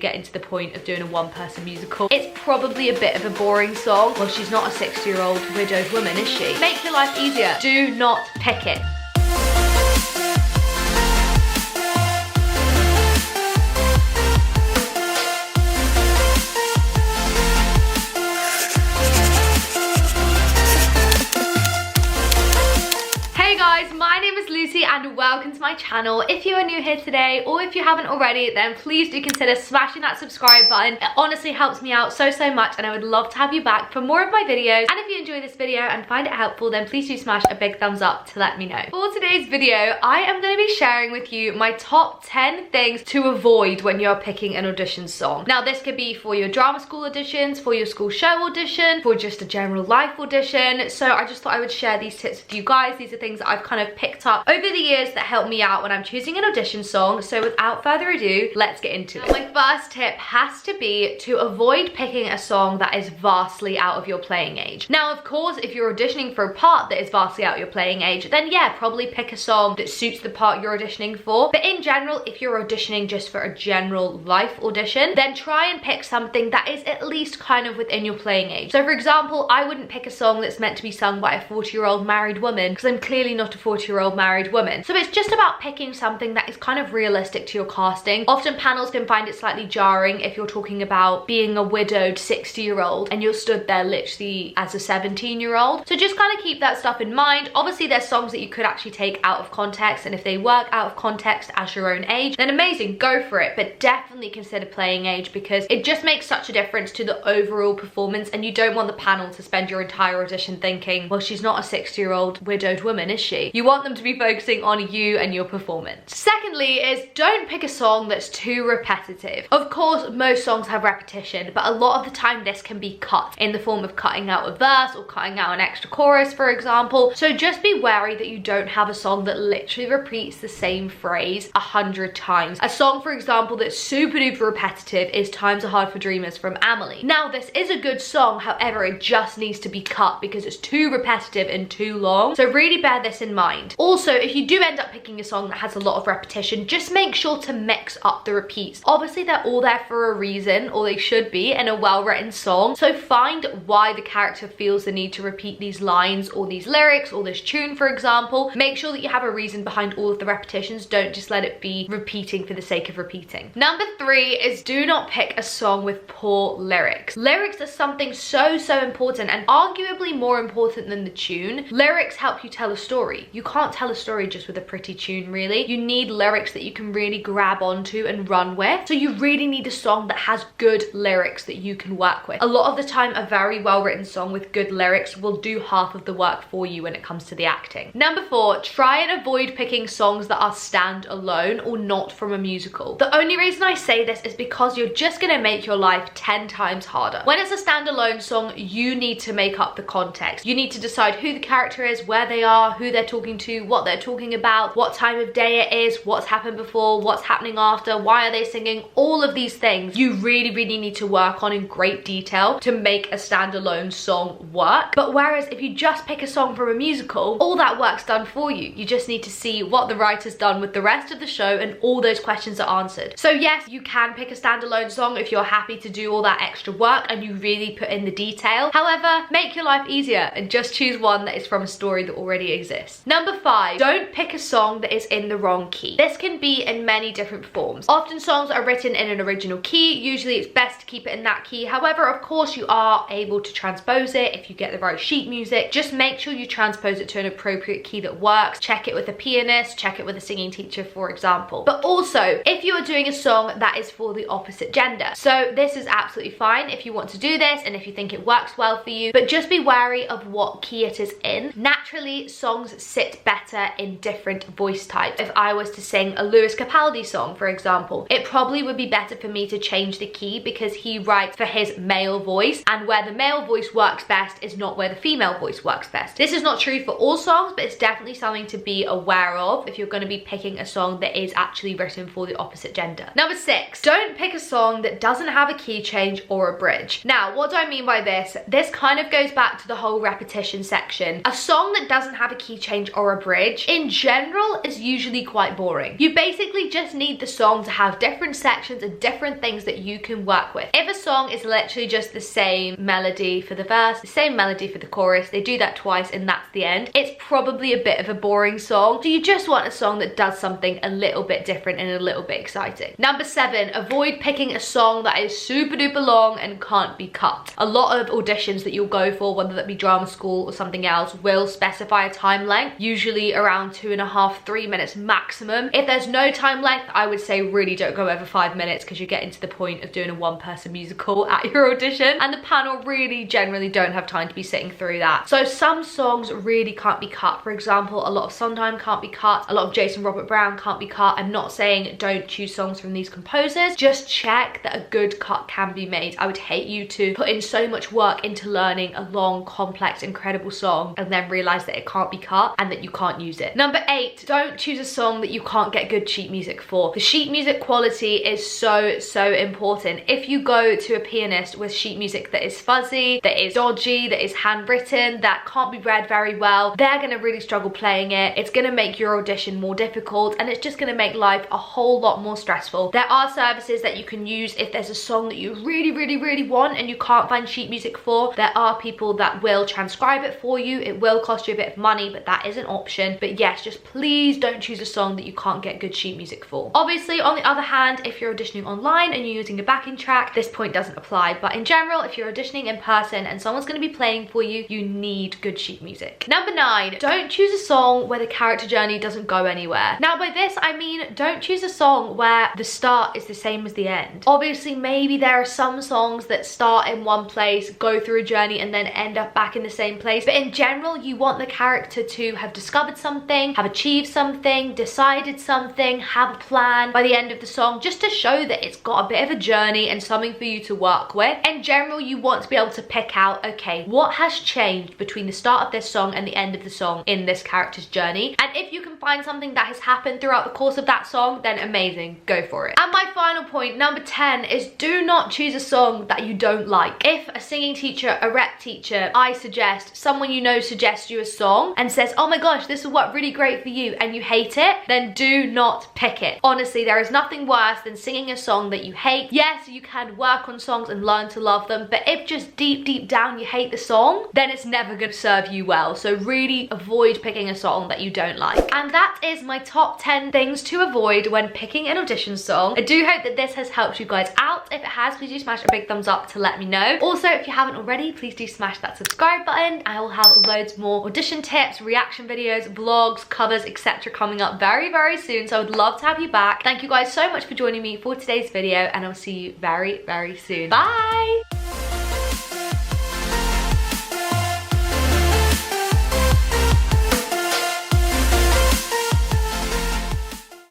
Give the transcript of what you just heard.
getting to the point of doing a one-person musical. It's probably a bit of a boring song. Well, she's not a 60-year-old widowed woman, is she? Make your life easier. Do not pick it. And welcome to my channel. If you are new here today, or if you haven't already, then please do consider smashing that subscribe button. It honestly helps me out so much, and I would love to have you back for more of my videos. And if you enjoy this video and find it helpful, then please do smash a big thumbs up to let me know. For today's video, I am going to be sharing with you my top 10 things to avoid when you're picking an audition song. Now, this could be for your drama school auditions, for your school show audition, for just a general life audition. So I just thought I would share these tips with you guys. These are things that I've kind of picked up over the years that help me out when I'm choosing an audition song. So without further ado, let's get into it. My first tip has to be to avoid picking a song that is vastly out of your playing age. Now, of course, if you're auditioning for a part that is vastly out of your playing age, then yeah, probably pick a song that suits the part you're auditioning for. But in general, if you're auditioning just for a general life audition, then try and pick something that is at least kind of within your playing age. So for example, I wouldn't pick a song that's meant to be sung by a 40-year-old married woman, because I'm clearly not a 40-year-old married woman. So it's just about picking something that is kind of realistic to your casting. Often panels can find it slightly jarring if you're talking about being a widowed 60-year-old and you're stood there literally as a 17-year-old. So just kind of keep that stuff in mind. Obviously, there's songs that you could actually take out of context, and if they work out of context as your own age, then amazing, go for it. But definitely consider playing age, because it just makes such a difference to the overall performance, and you don't want the panel to spend your entire audition thinking, well, she's not a 60-year-old widowed woman, is she? You want them to be focusing on you and your performance. Secondly is, don't pick a song that's too repetitive. Of course, most songs have repetition, but a lot of the time this can be cut in the form of cutting out a verse or cutting out an extra chorus, for example. So just be wary that you don't have a song that literally repeats the same phrase 100 times. A song, for example, that's super duper repetitive is Times Are Hard for Dreamers from Amelie. Now, this is a good song, however, it just needs to be cut because it's too repetitive and too long. So really bear this in mind. Also, if you do end up picking a song that has a lot of repetition, just make sure to mix up the repeats. Obviously, they're all there for a reason, or they should be in a well-written song. So find why the character feels the need to repeat these lines or these lyrics or this tune, for example. Make sure that you have a reason behind all of the repetitions. Don't just let it be repeating for the sake of repeating. Number 3 is, do not pick a song with poor lyrics. Lyrics are something so important, and arguably more important than the tune. Lyrics help you tell a story. You can't tell a story just with a pretty tune, really. You need lyrics that you can really grab onto and run with. So you really need a song that has good lyrics that you can work with. A lot of the time, a very well-written song with good lyrics will do half of the work for you when it comes to the acting. Number 4, try and avoid picking songs that are stand-alone or not from a musical. The only reason I say this is because you're just gonna make your life 10 times harder. When it's a standalone song, you need to make up the context. You need to decide who the character is, where they are, who they're talking to, what they're talking about, what time of day it is, what's happened before, what's happening after, why are they singing. All of these things you really need to work on in great detail to make a standalone song work. But whereas if you just pick a song from a musical, all that work's done for you. You just need to see what the writer's done with the rest of the show, and all those questions are answered. So yes, you can pick a standalone song if you're happy to do all that extra work and you really put in the detail. However, make your life easier and just choose one that is from a story that already exists. Number 5, don't pick a song that is in the wrong key. This can be in many different forms. Often songs are written in an original key. Usually it's best to keep it in that key. However, of course, you are able to transpose it if you get the right sheet music. Just make sure you transpose it to an appropriate key that works. Check it with a pianist, check it with a singing teacher, for example. But also, if you are doing a song that is for the opposite gender, so this is absolutely fine if you want to do this and if you think it works well for you, but just be wary of what key it is in. Naturally, songs sit better in different voice types. If I was to sing a Lewis Capaldi song, for example, it probably would be better for me to change the key because he writes for his male voice, and where the male voice works best is not where the female voice works best. This is not true for all songs, but it's definitely something to be aware of if you're going to be picking a song that is actually written for the opposite gender. Number 6, don't pick a song that doesn't have a key change or a bridge. Now, what do I mean by this? This kind of goes back to the whole repetition section. A song that doesn't have a key change or a bridge, in general, general is usually quite boring. You basically just need the song to have different sections and different things that you can work with. If a song is literally just the same melody for the verse, the same melody for the chorus, they do that twice and that's the end, it's probably a bit of a boring song. So you just want a song that does something a little bit different and a little bit exciting. Number 7, avoid picking a song that is super duper long and can't be cut. A lot of auditions that you'll go for, whether that be drama school or something else, will specify a time length, usually around 2.5 3 minutes maximum. If there's no time length, I would say really don't go over 5 minutes, because you're getting to the point of doing a one-person musical at your audition, and the panel really generally don't have time to be sitting through that. So some songs really can't be cut. For example, a lot of Sondheim can't be cut, a lot of Jason Robert Brown can't be cut. I'm not saying don't choose songs from these composers, just check that a good cut can be made. I would hate you to put in so much work into learning a long, complex, incredible song and then realize that it can't be cut and that you can't use it. Number 8, don't choose a song that you can't get good sheet music for. The sheet music quality is so important. If you go to a pianist with sheet music that is fuzzy, that is dodgy, that is handwritten, that can't be read very well, they're gonna really struggle playing it. It's gonna make your audition more difficult, and it's just gonna make life a whole lot more stressful. There are services that you can use if there's a song that you really want and you can't find sheet music for. There are people that will transcribe it for you. It will cost you a bit of money, but that is an option. But yes, just please don't choose a song that you can't get good sheet music for. Obviously, on the other hand, if you're auditioning online and you're using a backing track, this point doesn't apply. But in general, if you're auditioning in person and someone's going to be playing for you, you need good sheet music. Number 9, don't choose a song where the character journey doesn't go anywhere. Now by this, I mean don't choose a song where the start is the same as the end. Obviously, maybe there are some songs that start in one place, go through a journey, and then end up back in the same place. But in general, you want the character to have discovered something, have achieved something, decided something, have a plan by the end of the song, just to show that it's got a bit of a journey and something for you to work with. In general, you want to be able to pick out, okay, what has changed between the start of this song and the end of the song in this character's journey? And if you can find something that has happened throughout the course of that song, then amazing, go for it. And my final point, number 10, is do not choose a song that you don't like. If a singing teacher, a rep teacher, I suggest, someone you know suggests you a song and says, oh my gosh, this will work really great for you, and you hate it, then do not pick it. Honestly, there is nothing worse than singing a song that you hate. Yes, you can work on songs and learn to love them, but if just deep down you hate the song, then it's never going to serve you well. So really avoid picking a song that you don't like. And that is my top 10 things to avoid when picking an audition song. I do hope that this has helped you guys out. If it has, please do smash a big thumbs up to let me know. Also, if you haven't already, please do smash that subscribe button. I will have loads more audition tips, reaction videos, vlogs, covers, etc. coming up very soon, so I would love to have you back. Thank you guys so much for joining me for today's video, and I'll see you very soon. Bye!